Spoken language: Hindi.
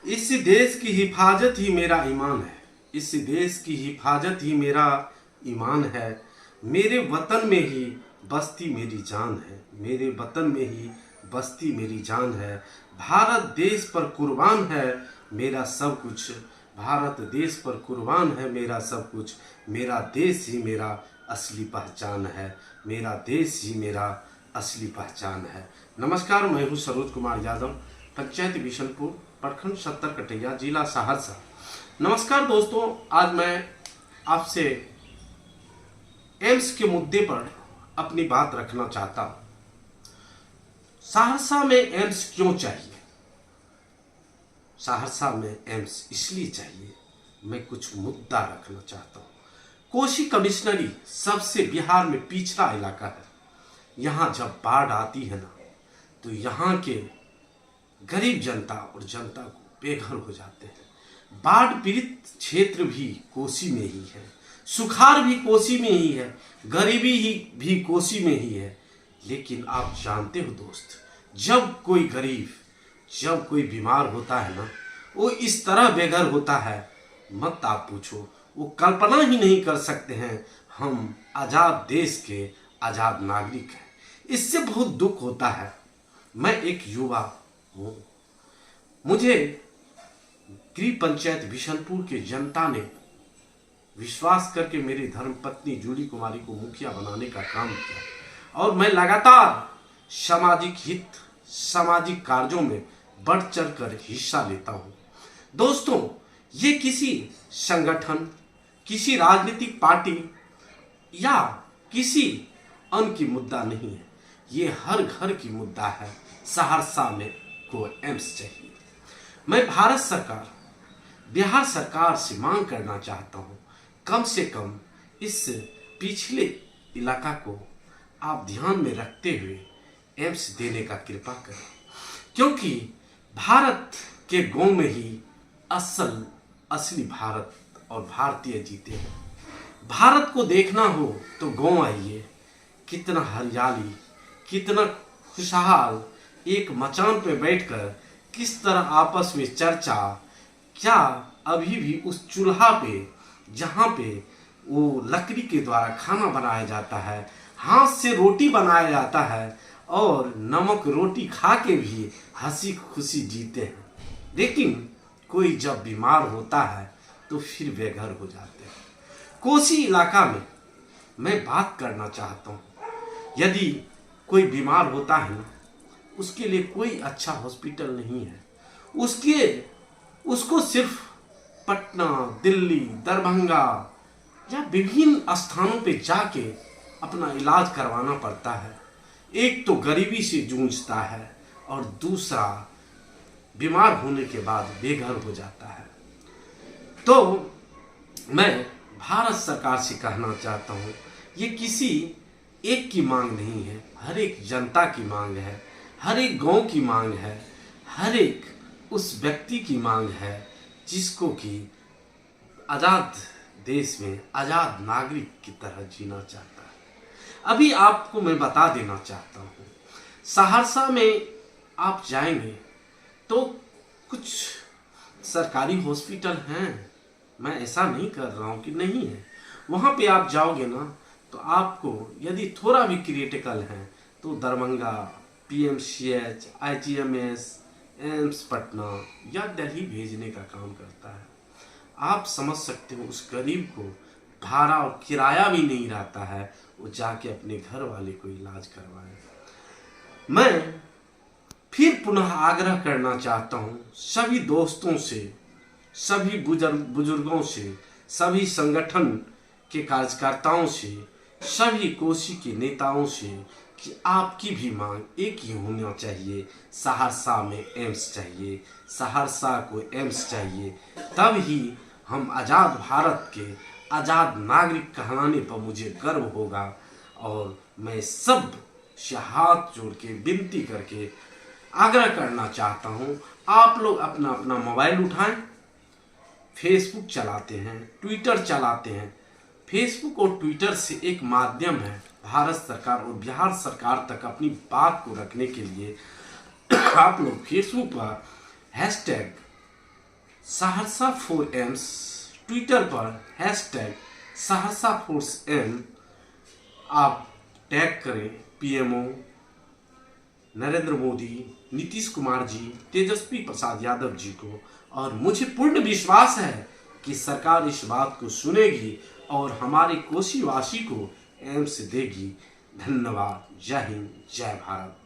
इस देश की हिफाजत ही मेरा ईमान है। इस देश की हिफाजत ही मेरा ईमान है। मेरे वतन में ही बसती मेरी जान है। मेरे वतन में ही बसती मेरी जान है। भारत देश पर कुर्बान है मेरा सब कुछ। भारत देश पर कुर्बान है मेरा सब कुछ। मेरा देश ही मेरा असली पहचान है। मेरा देश ही मेरा असली पहचान है। नमस्कार, मैं हूँ सरोज कुमार यादव, पंचायत बिशनपुर, प्रखंड 70 कटैया, जिला सहरसा। नमस्कार दोस्तों, आज मैं आपसे एम्स के मुद्दे पर अपनी बात रखना चाहता हूँ। सहरसा में एम्स क्यों चाहिए? सहरसा में एम्स इसलिए चाहिए, मैं कुछ मुद्दा रखना चाहता हूँ। कोसी कमिश्नरी सबसे बिहार में पिछड़ा इलाका है। यहाँ जब बाढ़ आती है ना, तो यहाँ के गरीब जनता और जनता को बेघर हो जाते हैं। बाढ़ पीड़ित क्षेत्र भी कोसी में ही है, सुखाड़ भी कोसी में ही है, गरीबी ही भी कोसी में ही है। लेकिन आप जानते हो दोस्त, जब कोई गरीब, जब कोई बीमार होता है ना, वो इस तरह बेघर होता है, मत आप पूछो। वो कल्पना ही नहीं कर सकते हैं हम आज़ाद देश के आज़ाद नागरिक हैं। इससे बहुत दुख होता है। मैं एक युवा हूँ। मुझे गृह पंचायत बिशनपुर के जनता ने विश्वास करके मेरी धर्मपत्नी जूली कुमारी को मुखिया बनाने का काम किया, और मैं लगातार सामाजिक हित, सामाजिक कार्यों में बढ़ चढ़कर हिस्सा लेता हूँ। दोस्तों, ये किसी संगठन, किसी राजनीतिक पार्टी या किसी अन्य की मुद्दा नहीं है। ये हर घर की मुद्दा है। सहरसा में को एम्स चाहिए। मैं भारत सरकार, बिहार सरकार से मांग करना चाहता हूँ, कम से कम इस पिछले इलाका को आप ध्यान में रखते हुए एम्स देने का कृपा करें, क्योंकि भारत के गांव में ही असली भारत और भारतीय जीते हैं। भारत को देखना हो तो गांव आइए। कितना हरियाली, कितना खुशहाल, एक मचान पे बैठकर किस तरह आपस में चर्चा, क्या अभी भी उस चूल्हा पे, जहाँ पे वो लकड़ी के द्वारा खाना बनाया जाता है, हाथ से रोटी बनाया जाता है, और नमक रोटी खा के भी हंसी खुशी जीते हैं। लेकिन कोई जब बीमार होता है तो फिर बेघर हो जाते हैं। कोसी इलाका में मैं बात करना चाहता हूँ। यदि कोई बीमार होता है ना, उसके लिए कोई अच्छा हॉस्पिटल नहीं है। उसको सिर्फ पटना, दिल्ली, दरभंगा या विभिन्न स्थानों पे जाके अपना इलाज करवाना पड़ता है। एक तो गरीबी से जूझता है, और दूसरा बीमार होने के बाद बेघर हो जाता है। तो मैं भारत सरकार से कहना चाहता हूँ, ये किसी एक की मांग नहीं है, हर एक जनता की मांग है, हर एक गांव की मांग है, हर एक उस व्यक्ति की मांग है जिसको कि आज़ाद देश में आज़ाद नागरिक की तरह जीना चाहता है। अभी आपको मैं बता देना चाहता हूँ, सहरसा में आप जाएंगे तो कुछ सरकारी हॉस्पिटल हैं, मैं ऐसा नहीं कर रहा हूँ कि नहीं है। वहाँ पे आप जाओगे ना, तो आपको यदि थोड़ा भी क्रिटिकल है तो Darbhanga, PMCH, IGMS, AIIMS Patna या दिल्ली भेजने का काम करता है। आप समझ सकते हो, उस गरीब को भाड़ा और किराया भी नहीं रहता है, वो जाके अपने घर वाले को इलाज करवाए। मैं फिर पुनः आग्रह करना चाहता हूँ सभी दोस्तों से, सभी बुजुर्गों से, सभी संगठन के कार्यकर्ताओं से, सभी कोसी के नेताओं से, कि आपकी भी मांग एक ही होना चाहिए। सहरसा में एम्स चाहिए, सहरसा को एम्स चाहिए। तब ही हम आज़ाद भारत के आज़ाद नागरिक कहलाने पर मुझे गर्व होगा। और मैं सब से हाथ जोड़ के विनती करके आग्रह करना चाहता हूँ, आप लोग अपना अपना मोबाइल उठाएं। फेसबुक चलाते हैं, ट्विटर चलाते हैं। फेसबुक और ट्विटर से एक माध्यम है भारत सरकार और बिहार सरकार तक अपनी बात को रखने के लिए। आप लोग फेसबुक पर सहरसा फॉर एम्स ट्विटर पर हैशटैग सहरसा फोर्स एम आप टैग करें पीएमओ नरेंद्र मोदी, नीतीश कुमार जी, तेजस्वी प्रसाद यादव जी को, और मुझे पूर्ण विश्वास है कि सरकार इस बात को सुनेगी और हमारे कोसीवासी को एम्स देगी। धन्यवाद। जय हिंद, जय भारत।